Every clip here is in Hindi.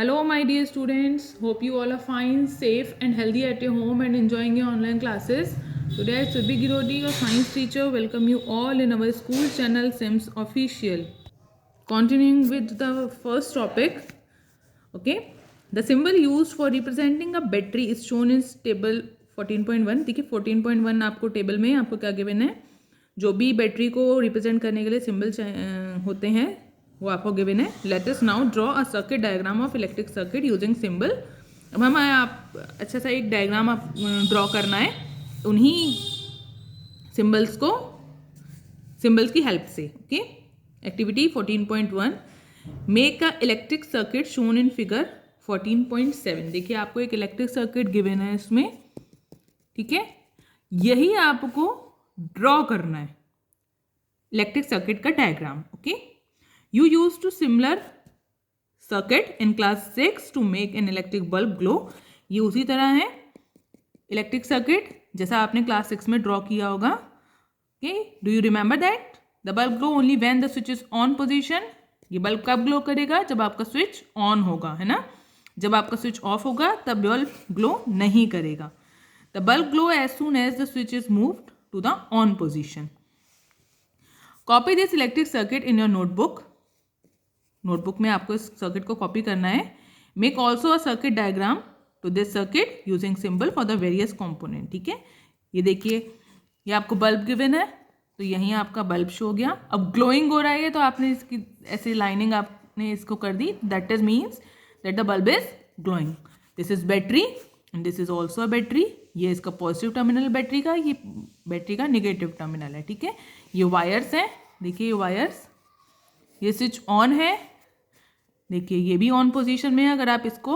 Hello, my dear students. Hope you all are fine, safe, and healthy at your home and enjoying your online classes. Today, I, Surbhi Girodi, your science teacher, welcome you all in our school channel Sims Official. Continuing with the first topic, okay. The symbol used for representing a battery is shown in table 14.1. देखिए 14.1 आपको टेबल में आपको क्या गिवन है, जो भी बैटरी को रिप्रेजेंट करने के लिए सिंबल होते हैं वो आपको गिवन है. Let us now draw a circuit diagram of electric circuit using symbol. अब हम आप अच्छा सा एक डायग्राम आप ड्रॉ करना है उन्हीं सिंबल्स की हेल्प से. Okay. Activity 14.1, make a electric circuit shown in figure 14.7. देखिए आपको एक इलेक्ट्रिक सर्किट गिवन है इसमें, ठीक है. यही आपको ड्रॉ करना है इलेक्ट्रिक सर्किट का diagram. Okay. You use to similar circuit in class 6 to make an electric bulb glow. ये उसी तरह है इलेक्ट्रिक सर्किट जैसा आपने क्लास 6 में ड्रॉ किया होगा. Okay. Do you remember that the bulb glow only when the switch is on position. ये बल्ब कब ग्लो करेगा, जब आपका स्विच ऑन होगा, है ना. जब आपका स्विच ऑफ होगा तब बल्ब ग्लो नहीं करेगा. The bulb glow as soon as the switch is moved to the on position. Copy this electric circuit in your notebook. Notebook में आपको इस सर्किट को कॉपी करना है. Make also a circuit diagram to this circuit using symbol for the various component. ठीक है. ये देखिए ये आपको बल्ब गिवन है तो यहीं आपका बल्ब शो हो गया. अब ग्लोइंग हो रहा है तो आपने इसकी ऐसी लाइनिंग आपने इसको कर दी. That is means that the bulb is glowing. This is battery and this is also a battery. ये इसका पॉजिटिव टर्मिनल बैटरी का, ये बैटरी का निगेटिव टर्मिनल है. ठीक है. ये वायर्स हैं, देखिए ये वायर्स. ये स्विच ऑन है, देखिए ये भी ऑन पोजीशन में है. अगर आप इसको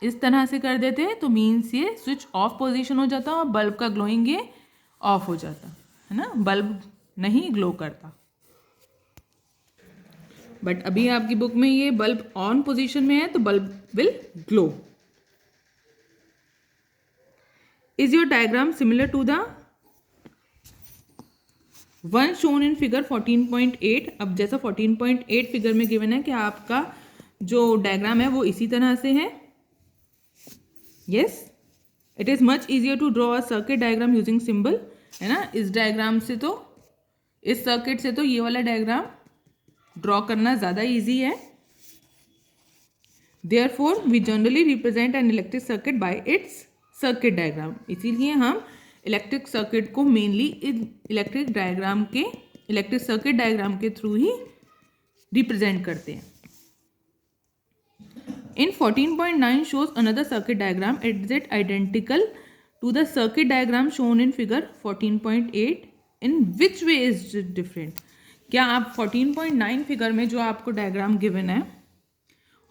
इस तरह से कर देते तो मीन्स ये स्विच ऑफ पोजीशन हो जाता और बल्ब का ग्लोइंग ये ऑफ हो जाता, है ना. बल्ब नहीं ग्लो करता. बट अभी आपकी बुक में ये बल्ब ऑन पोजीशन में है तो bulb will glow. Is your diagram similar to the one shown in figure 14.8. अब जैसा 14.8 फिगर में गिवन है कि आपका जो डायग्राम है वो इसी तरह से है. Yes, it is much easier to draw a circuit diagram using symbol, है ना. इस डायग्राम से तो, इस सर्किट से तो ये वाला डायग्राम ड्रॉ करना ज़्यादा ईजी है. Therefore we generally represent an electric circuit by its circuit diagram. इसीलिए हम इलेक्ट्रिक सर्किट को मेनली इलेक्ट्रिक सर्किट डायग्राम के थ्रू ही रिप्रेजेंट करते हैं. In 14.9 shows another circuit diagram. Is it identical to the circuit diagram shown in figure 14.8? In which way is it different? क्या आप 14.9 फिगर में जो आपको डायग्राम गिवन है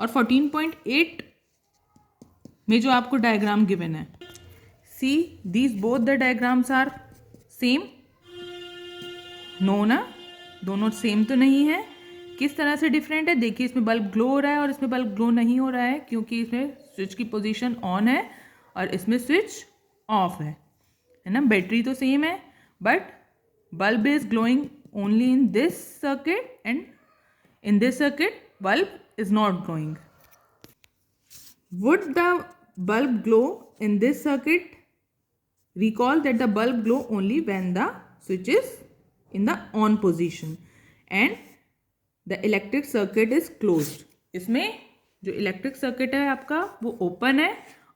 और 14.8 में जो आपको डायग्राम गिवन है, see these both the diagrams are same? No ना, दोनों सेम तो नहीं है. किस तरह से डिफरेंट है, देखिए इसमें बल्ब ग्लो हो रहा है और इसमें बल्ब ग्लो नहीं हो रहा है क्योंकि इसमें स्विच की पोजीशन ऑन है और इसमें स्विच ऑफ है ना. बैटरी तो सेम है but bulb is glowing only in this circuit and in this circuit bulb is not glowing. Would the bulb glow in this circuit? Recall that the bulb glow only when the switch is in the on position and the electric circuit is closed. इसमें जो इलेक्ट्रिक सर्किट है आपका वो ओपन है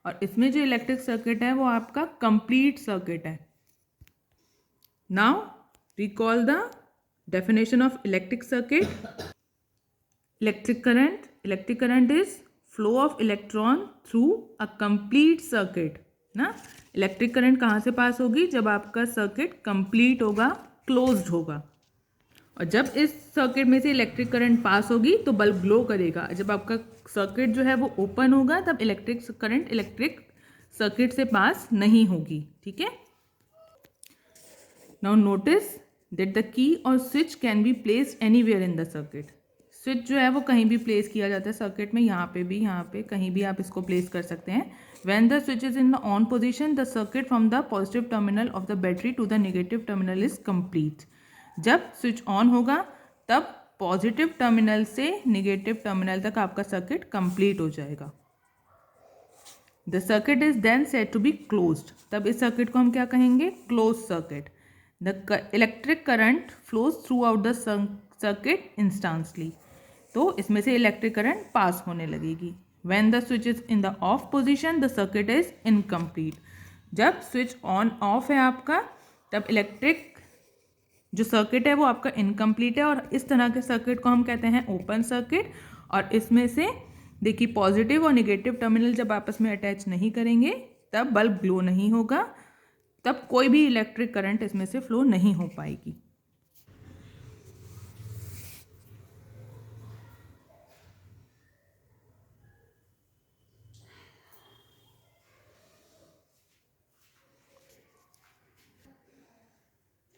और इसमें जो इलेक्ट्रिक सर्किट है वो आपका कंप्लीट सर्किट है. Now recall the definition of electric circuit. Electric current is flow of electron through a complete circuit ना. इलेक्ट्रिक करंट कहाँ से पास होगी, जब आपका सर्किट कंप्लीट होगा, क्लोज्ड होगा. और जब इस सर्किट में से इलेक्ट्रिक करंट पास होगी तो बल्ब ग्लो करेगा. जब आपका सर्किट जो है वो ओपन होगा तब इलेक्ट्रिक करंट इलेक्ट्रिक सर्किट से पास नहीं होगी. ठीक है. Now notice that the key और switch can be placed anywhere in the circuit. Switch जो है वो कहीं भी प्लेस किया जाता है सर्किट में, यहाँ पे भी, यहाँ पे कहीं भी आप इसको प्लेस कर सकते हैं. When the switch is in the on position, the circuit from the positive terminal of the battery to the negative terminal is complete. जब स्विच ऑन होगा तब पॉजिटिव टर्मिनल से नेगेटिव टर्मिनल तक आपका सर्किट कंप्लीट हो जाएगा। The circuit is then said to be closed, तब इस सर्किट को हम क्या कहेंगे? Close circuit. The electric current flows throughout the circuit instantly, तो इसमें से इलेक्ट्रिक करंट पास होने लगेगी। When the switch is in the off position the circuit is incomplete, जब स्विच ऑन ऑफ है आपका तब इलेक्ट्रिक जो सर्किट है वो आपका इनकम्प्लीट है, और इस तरह के सर्किट को हम कहते हैं ओपन सर्किट। और इसमें से देखिए पॉजिटिव और नेगेटिव टर्मिनल जब आपस में अटैच नहीं करेंगे तब बल्ब ग्लो नहीं होगा, तब कोई भी इलेक्ट्रिक करंट इसमें से फ्लो नहीं हो पाएगी।